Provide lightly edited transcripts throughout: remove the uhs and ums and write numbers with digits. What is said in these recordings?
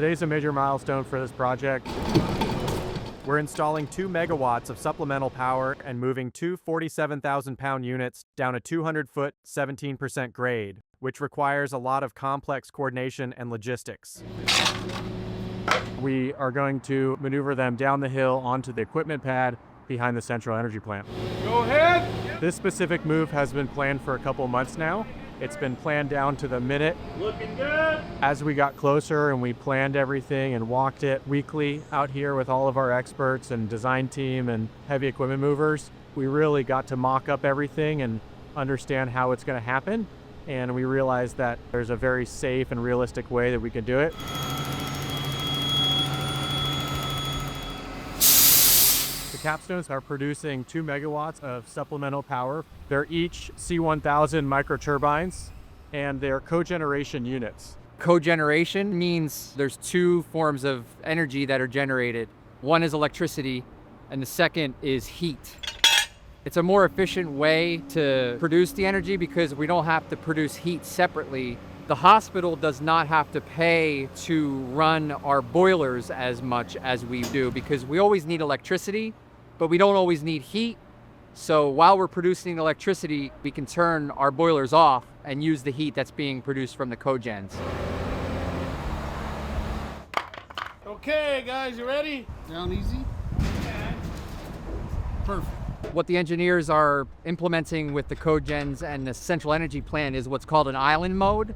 Today's a major milestone for this project. We're installing 2 megawatts of supplemental power and moving two 47,000-pound units down a 200-foot, 17% grade, which requires a lot of complex coordination and logistics. We are going to maneuver them down the hill onto the equipment pad behind the central energy plant. Go ahead! This specific move has been planned for a couple months now. It's been planned down to the minute. Looking good! As we got closer and we planned everything and walked it weekly out here with all of our experts and design team and heavy equipment movers, we really got to mock up everything and understand how it's going to happen. And we realized that there's a very safe and realistic way that we can do it. The Capstones are producing 2 megawatts of supplemental power. They're each C1000 microturbines, and they're cogeneration units. Cogeneration means there's two forms of energy that are generated. One is electricity, and the second is heat. It's a more efficient way to produce the energy because we don't have to produce heat separately. The hospital does not have to pay to run our boilers as much as we do because we always need electricity, but we don't always need heat. So while we're producing electricity, we can turn our boilers off and use the heat that's being produced from the cogens. Okay, guys, you ready? Down easy. Perfect. What the engineers are implementing with the cogens and the central energy plant is what's called an island mode.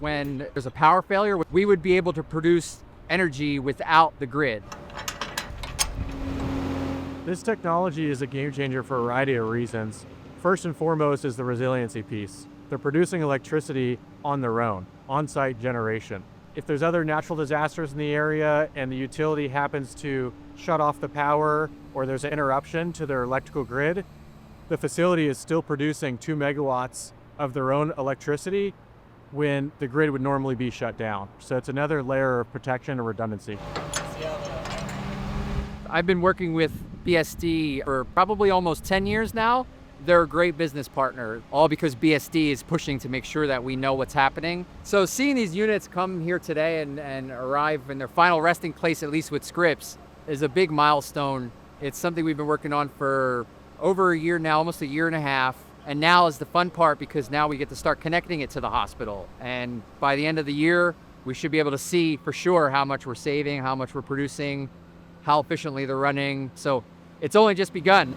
When there's a power failure, we would be able to produce energy without the grid. This technology is a game changer for a variety of reasons. First and foremost is the resiliency piece. They're producing electricity on their own, on-site generation. If there's other natural disasters in the area and the utility happens to shut off the power or there's an interruption to their electrical grid, the facility is still producing 2 megawatts of their own electricity when the grid would normally be shut down. So it's another layer of protection and redundancy. I've been working with BSD for probably almost 10 years now. They're a great business partner, all because BSD is pushing to make sure that we know what's happening. So seeing these units come here today and arrive in their final resting place, at least with Scripps, is a big milestone. It's something we've been working on for over a year now, almost a year and a half. And now is the fun part because now we get to start connecting it to the hospital. And by the end of the year, we should be able to see for sure how much we're saving, how much we're producing, how efficiently they're running. So it's only just begun.